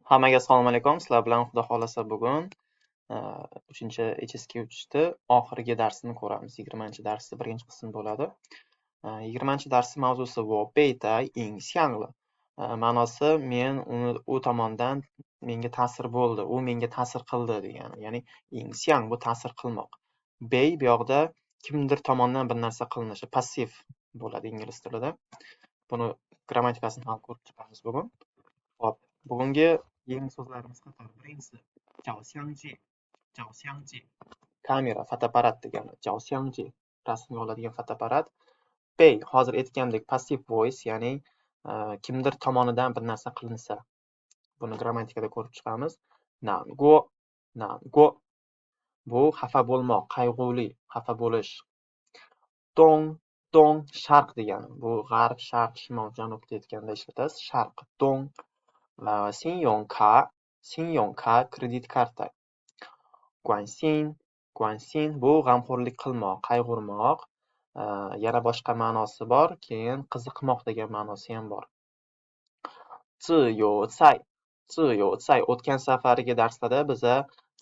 Hammaga assalomu alaykum. Sizlar bilan Xudo xolasa bugun 3-chi HSK uchishni oxirgi darsini ko'ramiz. 20-chi darsi birinchi qism bo'ladi. 20-chi darsi mavzusi bu beta ing xiangli. Ma'nosi men u tomonidan menga ta'sir bo'ldi, u menga ta'sir qildi degani. Ya'ni ing xiang bu ta'sir qilmoq. Bei bu yoqda kimdir tomonidan bir narsa qilinishi, passiv bo'ladi ingliz tilida. Buni grammatikasini ham ko'rib chiqamiz bugun. Hop, bugungi yangi so'zlarimiz qatori birinchisi Jiaoxiangji. Kamera, fotoapparat degani. Jiaoxiangji rasmga oladigan fotoapparat. Bei hozir aytgandek passive voice, ya'ni kimdir tomonidan bir narsa qilinsa. Buni grammatikada ko'rib chiqamiz. Nanguo bu xafa bo'lmoq, qayg'uli, xafa bo'lish. Dong sharq degani. Bu g'arb, sharq, shimol, janubda aytganda ishlatasiz. Sharq, dong. Sinyonka kredit karta. Guanxin bu g'amxo'rlik qilmoq, qayg'urmoq. Yana boshqa ma'nosi bor, keyin qiziqmoq degan ma'nosi ham bor. Ziyou o'tgan safargi darslarda biza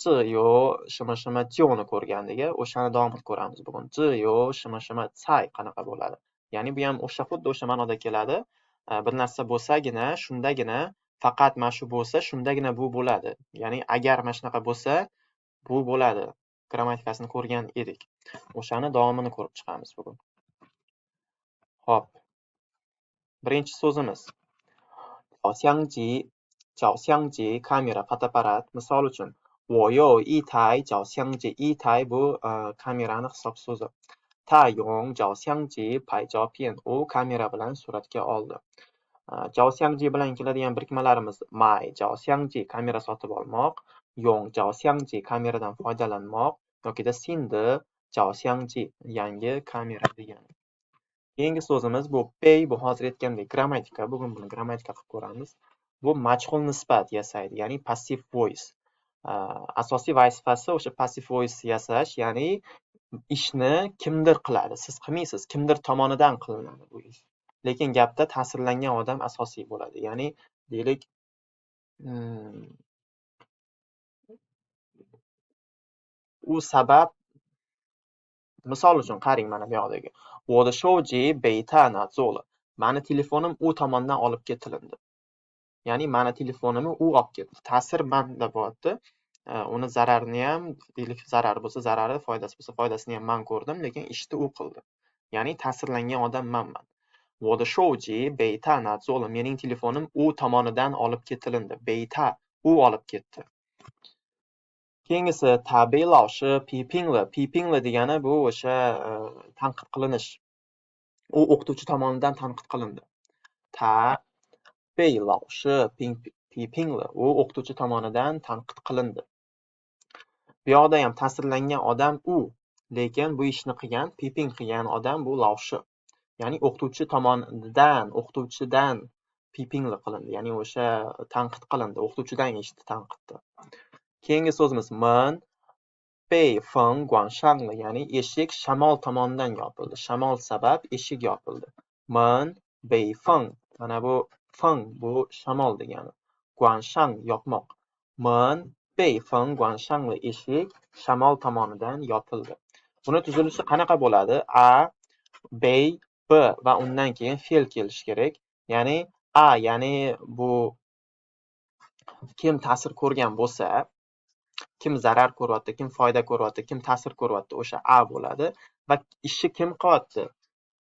ziyo shima shima jioni ko'rgandik. O'shani davomini ko'ramiz bugun. Ziyo shima shima cai qanaqa bo'ladi? Ya'ni bu ham xuddi o'sha ma'noda keladi. Bir narsa bo'lsagina, shundagina, faqat mana shu bo'lsa, shundagina bu bo'ladi. Ya'ni agar mana shunaqa bo'lsa, bu bo'ladi. Grammatikasini ko'rgan edik. O'shani davomini ko'rib chiqamiz bugun. Xo'p. Birinchi so'zimiz. Jiaoxiangji kamera, fotoapparat. Misol uchun, 我有一台jiaoxiangji bu kamerani hisob so'zi. 他用jiaoxiangji拍照片. U kamera bilan suratga oldi. Jiaoxiangji bilan keladigan birikmalarimiz买 jiaoxiangji kamera sotib olmoq, 用 jiaoxiangji kameradan foydalanmoq yokida 新的 jiaoxiangji yangi kamera degani. Keyingi so'zimiz bu bei, bu hozir aytgandek grammatika. Bugun buni grammatika qilib ko'ramiz. Bu majhul nisbat yasaydi, ya'ni passive voice. Asosiy vazifasi o'sha passive voice yasash, ya'ni ishni kimdir qiladi. Siz qilmaysiz, kimdir tomonidan qilinadi bu ish. Lekin gapda ta'sirlangan odam asosiy bo'ladi. Ya'ni deylik u sabab, misol uchun qarang mana bu yoqdagi. 我的手机被他拿走了. Mani telefonim u tomonidan olib ketilindi. Ya'ni mani telefonimni u olib ketdi. Ta'sir menda bo'lyapti. Uni zararini ham, deylik zarari bo'lsa zarari, foydasi bo'lsa foydasini ham men ko'rdim, lekin ishni u qildi. Ya'ni ta'sirlangan odam menman. 我的手机被他拿走了. Mening telefonim u tomonidan olib ketilindi. 被他 u olib ketdi. Keyingisi ta bei laoshi pipingli degani bu o'sha tanqid qilinish. U o'qituvchi tomonidan tanqid qilindi. Ta bei laoshi pipingli, u o'qituvchi tomonidan tanqid qilindi. Bu yoqda ham ta'sirlangan odam u, lekin bu ishni qilgan, piping qilgan odam bu laoshi. Ya'ni o'qituvchidan pipingli qilindi. Ya'ni o'sha tanqid qilindi, o'qituvchidan eshitdi tanqidni. Keyingi so'zimiz men bei feng guanshangli, ya'ni eshik shamol tomonidan yopildi. Shamol sabab eshik yopildi. Men bei feng, mana bu feng bu shamol degani. Guanshang yopmoq. Men bei feng guanshangli, eshik shamol tomonidan yopildi. Buni tuzilishi qanaqa bo'ladi? A, bei, b va undan keyin fe'l kelishi kerak. Ya'ni a, ya'ni bu kim ta'sir ko'rgan bo'lsa, kim zarar ko'ryapti, kim foyda ko'ryapti, kim ta'sir ko'ryapti, o'sha a bo'ladi va ishni kim qilyapti?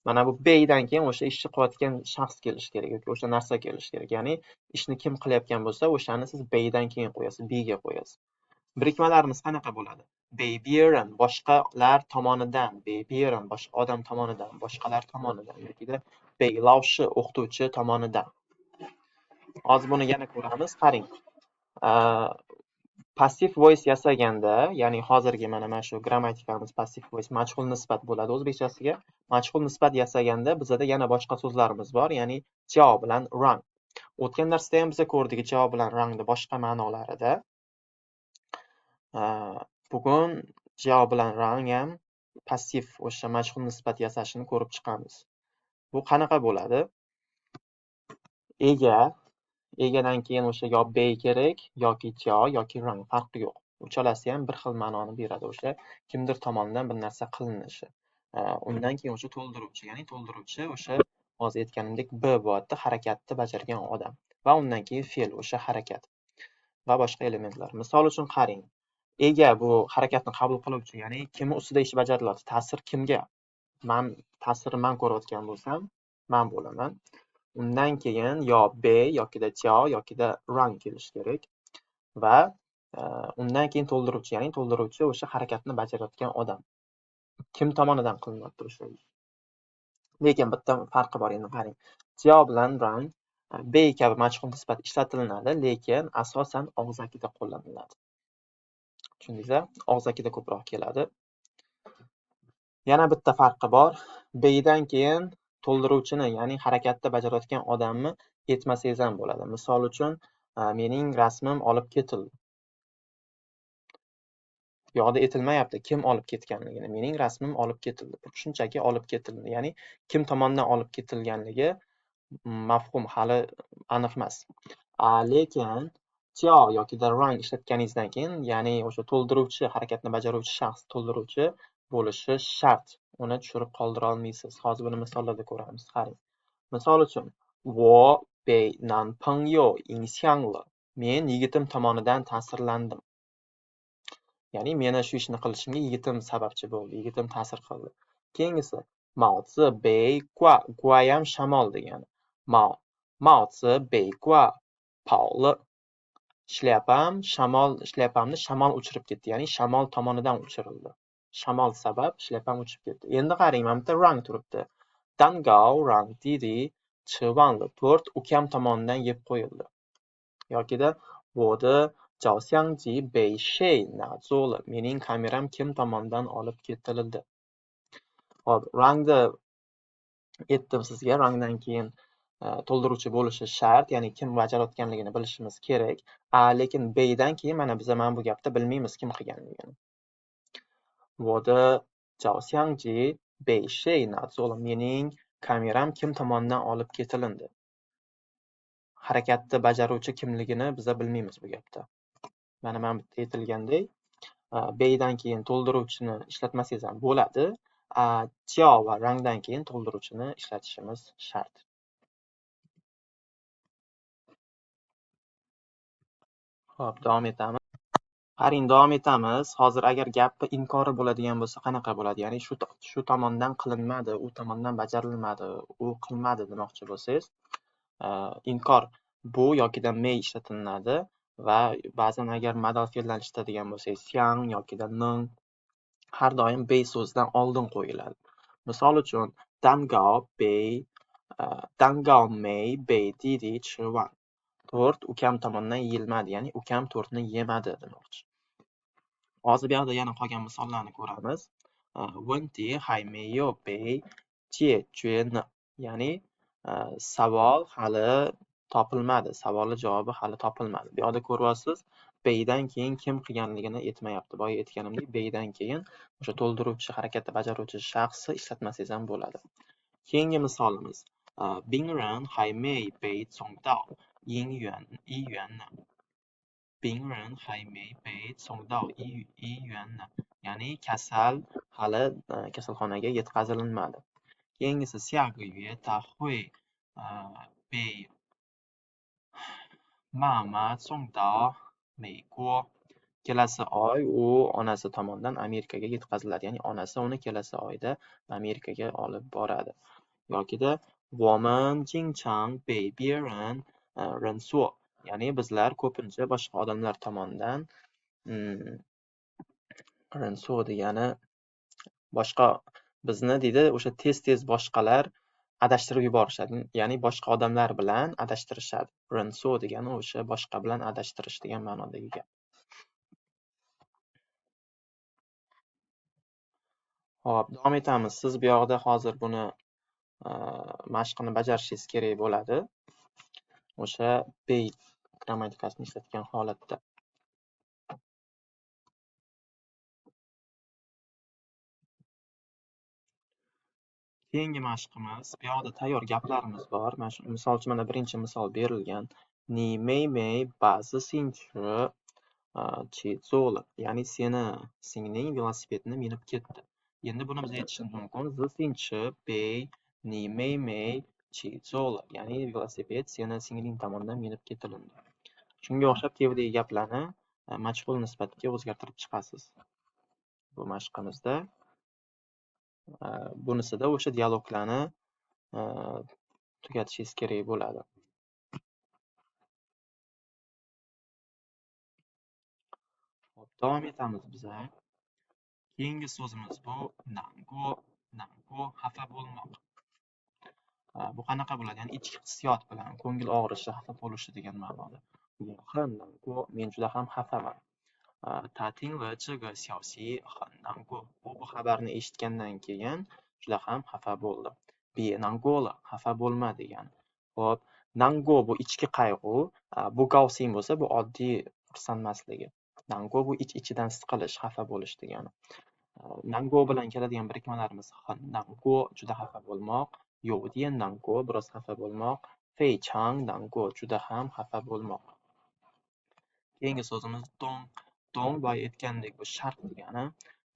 Mana bu beydan keyin o'sha ishni qilayotgan shaxs kelishi kerak yoki o'sha narsa kelishi kerak. Ya'ni ishni kim qilayotgan bo'lsa, o'shani siz beydan keyin qo'yasiz, bga qo'yasiz. Birikmalarimiz qanaqa bo'ladi? Beibiren boshqalar tomonidan, beibiren boshqa odam tomonidan, boshqalar tomonidan yoki beilaushi o'qituvchi tomonidan. Hozir buni yana ko'ramiz, qarang. Passive voice yasaganda, ya'ni hozirgi mana shu grammatikamiz passive voice majhul nisbat bo'ladi o'zbekchasiga. Majhul nisbat yasaganda bizda yana boshqa so'zlarimiz bor, ya'ni jiao bilan rang. O'tgan darsda ham biz ko'rdik jiao bilan rangni boshqa ma'nolarida. Bugun jiao bilan rang ham passiv o'sha majhul nisbat yasashini ko'rib chiqamiz. Bu qanaqa bo'ladi? Ega, Egadan keyin o'sha yo bey kerak, yoki tyo, yoki rang, farqi yo'q. Uchalasi ham bir xil ma'noni beradi. O'sha kimdir tomonidan bir narsa qilinishi. Undan keyin o'sha to'ldiruvchi, ya'ni to'ldiruvchi o'sha hozir aytganimdek B bo'ladida harakatni bajargan odam va undan keyin fe'l o'sha harakat va boshqa elementlar. Misol uchun qarang. Ega bu harakatni qabul qiluvchi, ya'ni kimni ustida ish bajariladi, ta'sir kimga? Ta'sirni man ko'rayotgan bo'lsam, man bo'laman. Undan keyin yo B yokida tyo yokida rang kelishi kerak va undan keyin to'ldiruvchi, ya'ni to'ldiruvchi o'sha harakatni bajarayotgan odam. Kim tomonidan qilinadi o'sha ish? Lekin bitta farqi bor, endi qarang. Tyo bilan rang B kabi majhul nisbat ishlatilinadi, lekin asosan og'zakida qo'llaniladi. Tushundingizmi? Og'zakida ko'proq keladi. Yana bitta farqi bor. B'dan keyin to'ldiruvchini, ya'ni harakatni bajarayotgan odamni aytmasangiz ham bo'ladi. Misol uchun, mening rasmim olib ketildi. Bu yoqda aytilmayapti kim olib ketganligini. Mening rasmim olib ketildi. Shunchaki olib ketildi. Ya'ni kim tomonidan olib ketilganligi mafhum hali aniq emas. Lekin tyo yokida rang ishlatganingizdan keyin, ya'ni o'sha to'ldiruvchi, harakatni bajaruvchi shaxs to'ldiruvchi bo'lishi shart. Uni tushirib qoldira olmaysiz. Hozir buni misollarda ko'ramiz. Qarang. Misol uchun, 我被男朋友影响了. Men yigitim tomonidan ta'sirlandim. Ya'ni meni shu ishni qilishimga yigitim sababchi bo'ldi, yigitim ta'sir qildi. Keyingisi, 毛子被刮, guayam shamol degani. 毛子被刮跑了. Shlyapamni shamol uchirib ketdi, ya'ni shamol tomonidan uchirildi. Shamol sabab shlyapam uchib ketdi. Endi qarang, mana bitta rang turibdi. Dangao rang didi chivangli, to'rt ukam tomonidan yeb qo'yildi. Yokida 我的照相机被谁拿走了? Mening kameram kim tomonidan olib ketildi? Hop, rangni aytdim sizga. Rangdan keyin to'ldiruvchi bo'lishi shart, ya'ni kim bajarayotganligini bilishimiz kerak. Lekin B'dan keyin mana biz bu gapda bilmaymiz kim qilganligini. 我的照相机被谁拿走了? Mening kameram kim tomonidan olib ketilindi? Harakatni bajaruvchi kimligini biz bilmaymiz bu gapda. Mana bitta aytilgandek, B'dan keyin to'ldiruvchini ishlatmasangiz ham bo'ladi. Tyo va rangdan keyin to'ldiruvchini ishlatishimiz shart. Xo'p, davom etamiz. Qarang, davom etamiz. Hozir agar gapni inkori bo'ladigan bo'lsa, qanaqa bo'ladi? Ya'ni shu tomondan qilinmadi, u tomondan bajarilmadi, u qilmadi demoqchi bo'lsangiz, inkor bu yokida may ishlatilinadi va ba'zan agar modal fe'ldan ishlatadigan bo'lsangiz, xiang yokida ning har doim bey so'zidan oldin qo'yiladi. Misol uchun, dangao mei bei didi chiwan. To'rt ukam tomonidan yeyilmadi, ya'ni ukam to'rtni yemadi demoqchi. Hozir bu yoqda yana qolgan misollarni ko'ramiz. 问题还没有被解决呢. Ya'ni savol hali topilmadi, savolning javobi hali topilmadi. Bu yoqda ko'ryapsiz, B'dan keyin kim qilganligini aytmayapti. Boya aytganimdek, B'dan keyin o'sha to'ldiruvchi, harakatni bajaruvchi shaxsni ishlatmasangiz ham bo'ladi. Keyingi misolimiz, 病人还没被送到医院呢. 病人还没被送到医院呢. Ya'ni kasal hali kasalxonaga yetkazilmadi. Keyingisi, 下个月他会被妈妈送到美国. Kelasi oy u onasi tomonidan Amerikaga yetkaziladi. Ya'ni onasi uni kelasi oyda Amerikaga olib boradi. Yokida 我们经常被别人认错. Ya'ni bizlar ko'pincha boshqa odamlar tomonidan rinso degani boshqa bizni deydi, o'sha tez boshqalar adashtirib yuborishadi. Ya'ni boshqa odamlar bilan adashtirishadi. Rinso degani o'sha boshqa bilan adashtirish degan ma'nodagi gap. Xo'p, davom etamiz. Siz bu yoqda hozir buni mashqini bajarishingiz kerak bo'ladi. O'sha be grammatikasini ishlatgan holatda. Keyingi mashqimiz, bu yoqda tayyor gaplarimiz bor. Misol uchun mana birinchi misol berilgan. 你妹妹把事情去做了. Ya'ni seni singling velosipedni minib ketdi. Endi buni biz aytishimiz mumkin.事情被你妹妹去做了. Ya'ni velosiped seni singling tomonidan minib ketilindi. Shunga o'xshab tevdagi gaplarni majhul nisbatga o'zgartirib chiqasiz. Bu mashqimizda bunisida o'sha dialoglarni tugatishingiz kerak bo'ladi. Hop, davom etamiz biza. Keyingi so'zimiz bu nango, xafa bo'lmoq. Bu qanaqa bo'ladi? Ya'ni ichki hissiyot bilan ko'ngil og'rishi, xafa bo'lishi degan ma'noda. Men juda ham xafaman. 他听了这个消息很难过. Bu xabarni eshitgandan keyin juda ham xafa bo'ldi.别难过了, xafa bo'lma degani. Xo'p, nango bu ichki qayg'u, bu gavsing bo'lsa bu oddiy xursandmasligi. Nango bu ichidan siqilish, xafa bo'lish degani. Nango bilan keladigan birikmalarimiz nango juda xafa bo'lmoq, yo'dian nango biroz xafa bo'lmoq, feychang nango juda ham xafa bo'lmoq. Keyingi so'zimiz dong. Dong boya aytgandek bu sharq degani.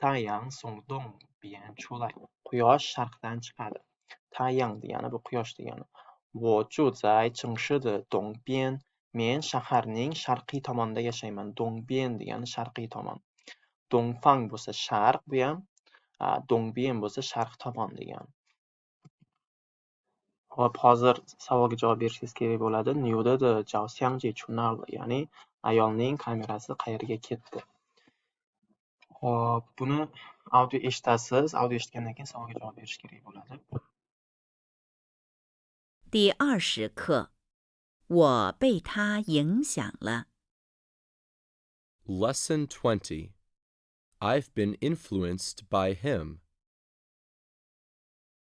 Tayang songdong biyan chulay. Quyosh sharqdan chiqadi. Tayang degani bu quyosh degani. 我住在城市的东边. Men shaharning sharqiy tomonida yashayman. Dongbian degani sharqiy tomon. Dongfang bo'lsa sharq bu ham, Dongbian bo'lsa sharq tomon degani. Hop, hozir savolga javob berishingiz kerak bo'ladi. 女的照相机去哪了? Ya'ni ayolning kamerasi qayerga ketdi? Hop, buni audio eshitasiz. Audio eshitgandan keyin savolga javob berish kerak bo'ladi. 第20课，我被他影响了。 Lesson 20. I've been influenced by him.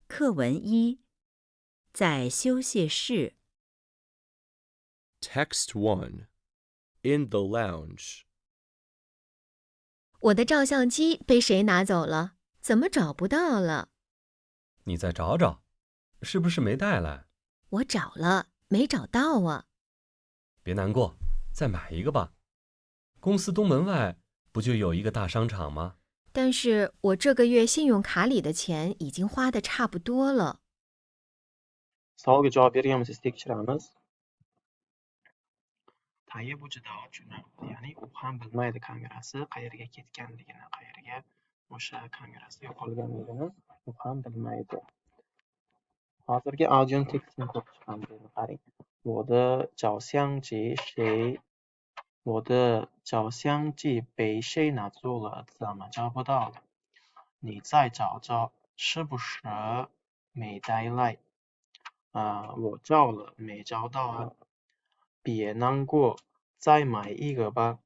课文1，在休息室。 Text 1. In the lounge. 我的照相机被谁拿走了？怎么找不到了？你再找找，是不是没带来？我找了，没找到啊。别难过，再买一个吧。公司东门外不就有一个大商场吗？但是我这个月信用卡里的钱已经花得差不多了。 Savolga javob berganmisiz tekshiramiz. Tayi bu juda ochiq. Ya'ni u ham bilmaydi kamerasi qayerga ketganligini, qayerga o'sha kamerasi yo'qolganligini u ham bilmaydi. Hozirgi audioni tekstini ko'rib chiqamiz. Qarang. 我的照相机被谁拿走了？怎么找不到了？你再找找，是不是没带来？我找了，没找到啊。别难过，再买一个吧。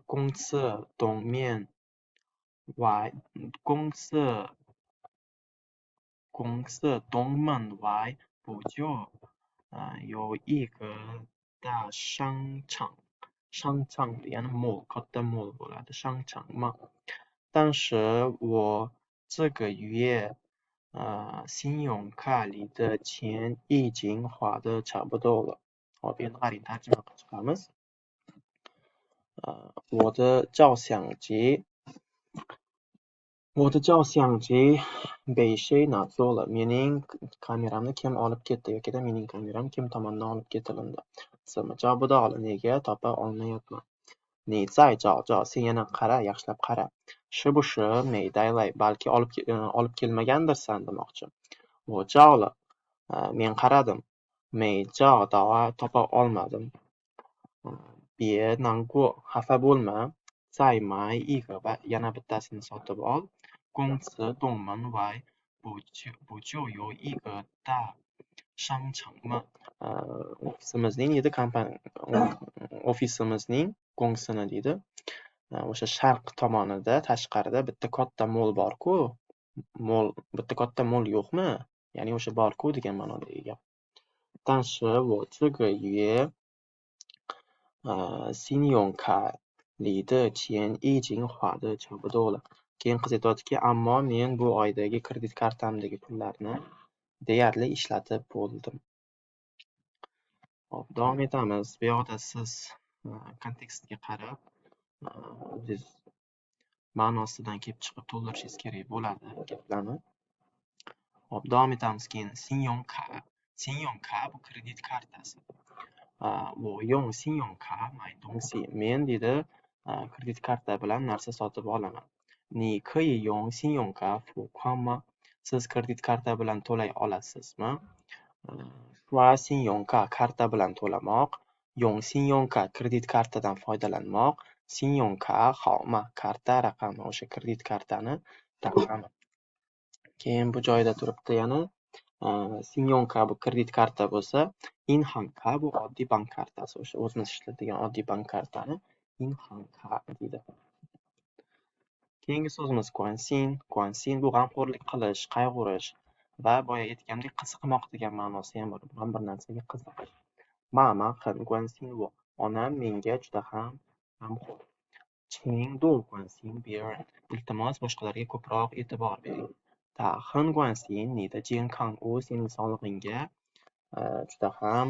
公司东门外不就有一个大商场yani mall, katta mall bo'ladi, 商场嘛。但是我这个月信用卡里的钱已经花得差不多了。Hop, endi qarang, tarjima qilib chiqamiz. 我的照相机被谁拿走了? Mening kameramni kim olib ketdi yoki mening kameram kim tomonidan olib ketilindi? 怎么找不到了? Nega topa olmayapman? 你再找找, sen yana qara, yaxshilab qara. 是不是没带来? Balki olib kelmagandirsan demoqchi. 我找了, men qaradim. 没找到, topa olmadim. 别难过, xafa bo'lma. 再买一个吧, yana bittasini sotib ol. 公司东门外不就有一个大商场吗? Ofisimizning ko'ngsini deydi. O'sha sharq tomonida, tashqarida bitta katta mol bor-ku. Bitta katta mol yo'qmi? Ya'ni o'sha bor-ku degan ma'nodagi gap. 但是我这个月信用卡里的钱已经花得差不多了. Keyin qiz aytadiki, ammo men bu oydagi kredit kartamdagi pullarni deyarli ishlatib bo'ldim. Hop, davom etamiz. Bu yoqda siz kontekstga qarab o'zingiz ma'nosidan kelib chiqib to'ldirishingiz kerak bo'ladi gaplarni. Hop, davom etamiz keyin. Sinyoka. Sinyoka bu kredit kartasi. 我用信用卡买东西. Men deydi kredit karta bilan narsa sotib olaman. 你可以用信用卡付款吗? Siz kredit karta bilan to'lay olasizmi? 刷信用卡 karta bilan to'lamoq, 用信用卡 kredit kartadan foydalanmoq, 信用卡号码 karta raqami o'sha kredit kartani raqami. Keyin bu joyda turibdi yana Sinyoka bu kredit karta bo'lsa, Inhanka bu oddiy bank kartasi. O'sha o'zimiz ishlatadigan oddiy bank kartani Inhanka deydi. Keyingi so'zimiz Guanxin. Guanxin bu g'amxo'rlik qilish, qayg'urish va boya aytgandek qiziqmoq degan ma'nosi ham bor. Ham bir narsaga qiziqish. Mama很关心我. Onam menga juda ham g'amxo'r. 请多关心别人. Iltimos boshqalarga ko'proq e'tibor bering. 他很关心你的健康. U sening sog'lig'ingga juda ham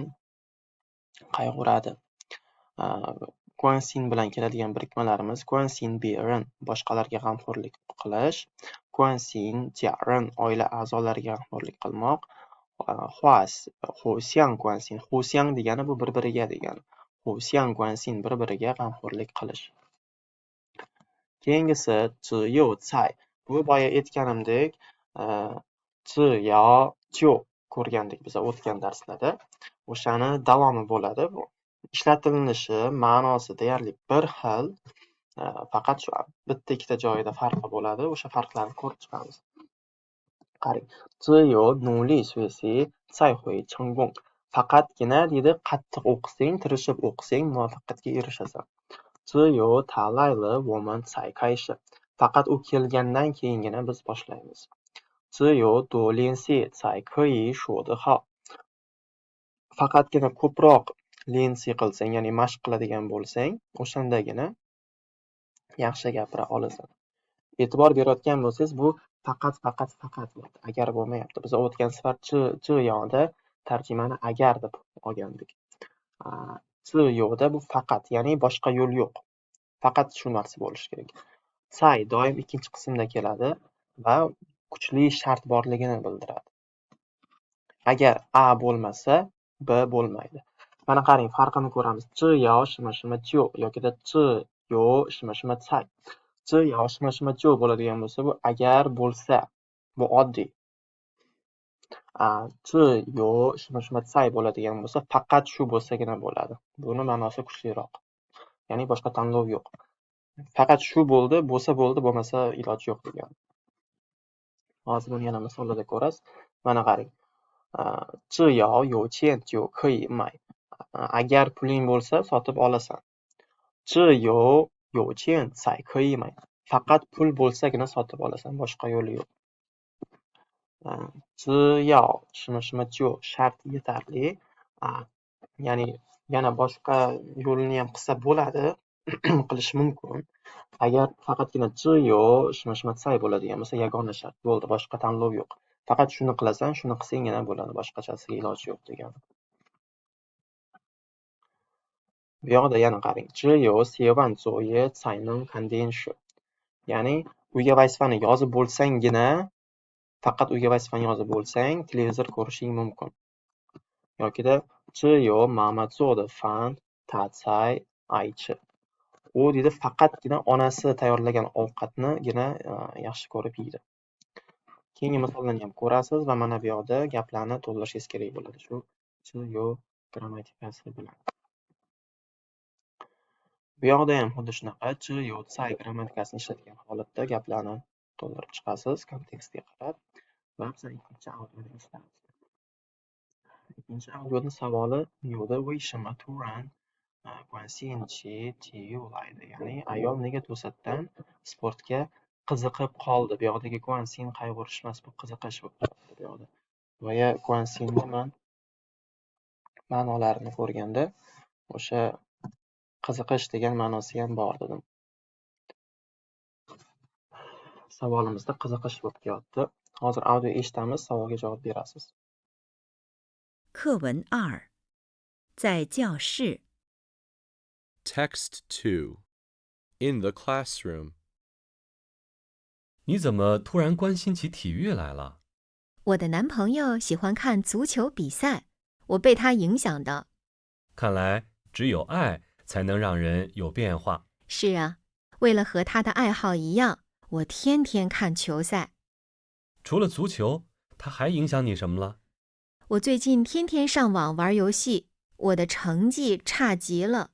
qayg'uradi. Guanxin bilan keladigan birikmalarimiz Guanxin biren boshqalarga g'amxo'rlik qilish, Guanxin jiaren oila a'zolariga g'amxo'rlik qilmoq, Huxiang Guanxin, Huxiang degani bu bir-biriga degani. Huxiang Guanxin bir-biriga g'amxo'rlik qilish. Keyingisi zhiyou cai. Bu boya aytganimdek, zhiyao jiu ko'rgandik biz o'tgan darslarda. O'shani davomi bo'ladi bu. Ishlatilinishi, ma'nosi deyarli bir xil, faqat shu bitta ikkita joyida farqi bo'ladi. O'sha farqlarni ko'rib chiqamiz. Qarang, 只有努力学习才会成功. Faqatgina deydi qattiq o'qisang, tirishib o'qisang muvaffaqiyatga erishasan. 只有他来了我们才开始. Faqat u kelgandan keyingina biz boshlaymiz. 只有多练习才可以说得好. Faqatgina ko'proq lensi qilsang, ya'ni mashq qiladigan bo'lsang, o'shandagina yaxshi gapira olasan. E'tibor berayotgan bo'lsangiz, bu faqat bo'ladi. Agar bo'lmayapti. Biz o'tgan safar ch yoqda tarjimani agar deb olgandik. Ch yo'da bu faqat, ya'ni boshqa yo'l yo'q. Faqat shu narsa bo'lishi kerak. Say doim ikkinchi qismda keladi va kuchli shart borligini bildiradi. Agar a bo'lmasa, b bo'lmaydi. Mana qarang, farqini ko'ramiz. 只要什么什么就 yokida 只有什么什么才. 只要什么什么就 bo'ladigan bo'lsa, bu agar bo'lsa, bu oddiy. 只有什么什么才 bo'ladigan bo'lsa, faqat shu bo'lsagina bo'ladi. Buni ma'nosi kuchliroq. Ya'ni boshqa tanlov yo'q. Faqat shu bo'ldi, bo'lsa bo'ldi, bo'lmasa iloji yo'q degan. Hozir buni yana misollarda ko'rasiz. Mana qarang. 只要有钱就可以买. Agar puling bo'lsa, sotib olasan. 只有有钱才可以买. Faqat pul bo'lsagina sotib olasan, boshqa yo'li yo'q. 只要什么什么就 shart yetarli. Ya'ni yana boshqa yo'lini ham qilsa bo'ladi, qilish mumkin. Agar faqatgina 只有什么什么才 bo'ladigan bo'lsa, yagona shart bo'ldi, boshqa tanlov yo'q. Faqat shuni qilasan, shuni qilsanggina bo'ladi, boshqachasiga iloji yo'q degani. Bu yoqda yana qarang. 只有写完作业才能看电视. Ya'ni uyga vazifani yozib bo'lsanggina, faqat uyga vazifani yozib bo'lsang, televizor ko'rishing mumkin. Yokida 只有妈妈做的饭她才爱吃. U deydi faqatgina onasi tayyorlagan ovqatnigina yaxshi ko'rib yeydi. Keyingi misollarni ham ko'rasiz va mana bu yoqda gaplarni to'ldirishingiz kerak bo'ladi. Shu 只有 grammatikasi bilan. Bu yoqda ham xuddi shunaqa 只有在 grammatikasini ishlatgan holatda gaplarni to'ldirib chiqasiz kontekstga qarab va biz ikkinchi audioni eshitamiz. Ikkinchi audioning savoli 你的为什么突然关心起体育来的? Ya'ni ayol nega to'satdan sportga qiziqib qoldi? Bu yoqdagi guansin qayg'urish emas, bu qiziqish bo'lib turibdi bu yoqda. Va guansinni men ma'nolarini ko'rganda o'sha qiziqish degan ma'nosi ham bor dedim. Savolimizda qiziqish bo'lib kelyapti. Hozir audio eshitamiz, savolga javob berasiz. 课文2在教室。 Text 2. In the classroom. 你怎么突然关心起体育来了？我的男朋友喜欢看足球比赛，我被他影响的。看来只有爱才能让人有变化。是啊，为了和他的爱好一样，我天天看球赛。除了足球，他还影响你什么了？我最近天天上网玩游戏，我的成绩差极了。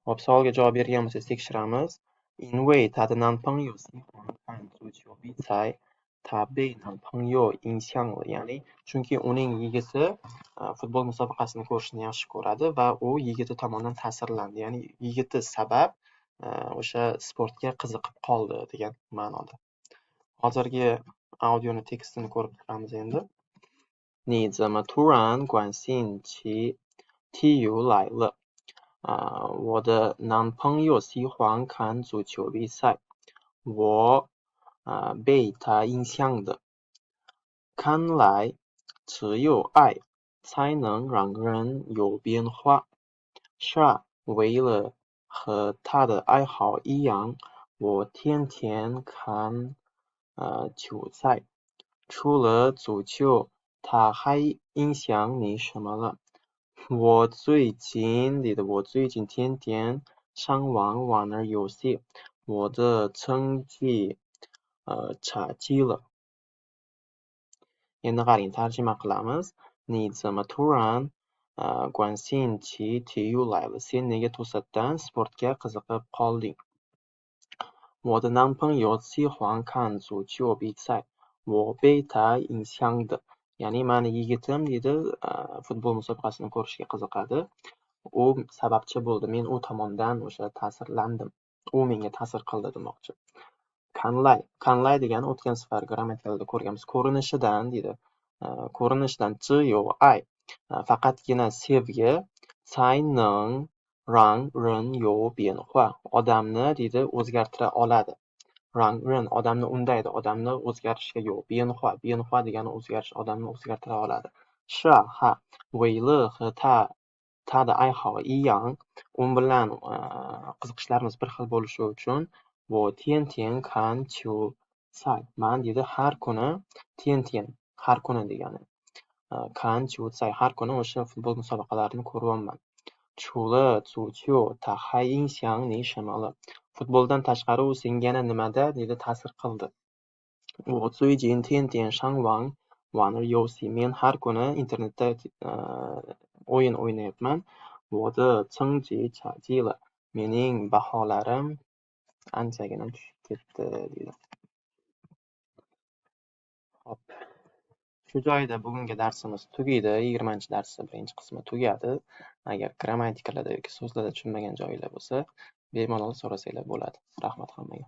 Hop, savolga javob bergan bo'lsak tekshiramiz. In Wei 他的男朋友喜欢看足球比赛，他被男朋友影响了. Ya'ni chunki uning yigiti futbol musobaqasini ko'rishni yaxshi ko'radi va u yigiti tomonidan ta'sirlandi. Ya'ni yigiti sabab o'sha sportga qiziqib qoldi degan ma'noda. Hozirgi audioni tekstini ko'rib chiqamiz endi. 你怎么突然关心起体育来了？我的男朋友喜欢看足球比赛，我被他影响的。看来只有爱才能让人有变化。是啊，为了和他的爱好一样，我天天看球赛。除了足球，他还影响你什么了？我最近天天上网玩游戏，我的成绩差极了. Endi qarang, tarjima qilamiz. 你怎么突然关心起体育来了? Sen nega to'satdan sportga qiziqib qolding? 我的男朋友喜欢看足球比赛，我被他影响的. Ya'ni mani yigitim deydi futbol musobaqasini ko'rishga qiziqadi. U sababchi bo'ldi. Men u tomonidan o'sha ta'sirlandim. U menga ta'sir qildi demoqchi. Kanlay degani o'tgan safar grammatikalda ko'rganmiz. Ko'rinishidan deydi. Ko'rinishidan 只有爱 faqatgina sevgi 才能让人有变化 odamni deydi o'zgartira oladi. 让人 odamni undaydi, odamni o'zgarishga 有变化 degani o'zgarish, odamni o'zgartira oladi. 是啊, ha, 为了和他的爱好一样, u bilan qiziqishlarimiz bir xil bo'lishi uchun 我天天看球赛. Men deydi har kuni, 天天 har kuni degani. 看球赛 har kuni o'sha futbol musobaqalarini ko'ryapman. 除了足球他还影响你什么了? Futboldan tashqari u senga yana nimada deydi ta'sir qildi. 我最近天天上网玩游戏. Men har kuni internetda o'yin o'ynayapman. 我的成绩差极了. Mening baholarim anchagina tushib ketdi deydi. Hop. Shu joyda bugungi darsimiz tugaydi. 20-darsning birinchi qismi tugadi. Agar grammatikalarda yoki so'zlarda tushunmagan joylar bo'lsa, bemalol so'rasanglar bo'ladi. Rahmat hammaga.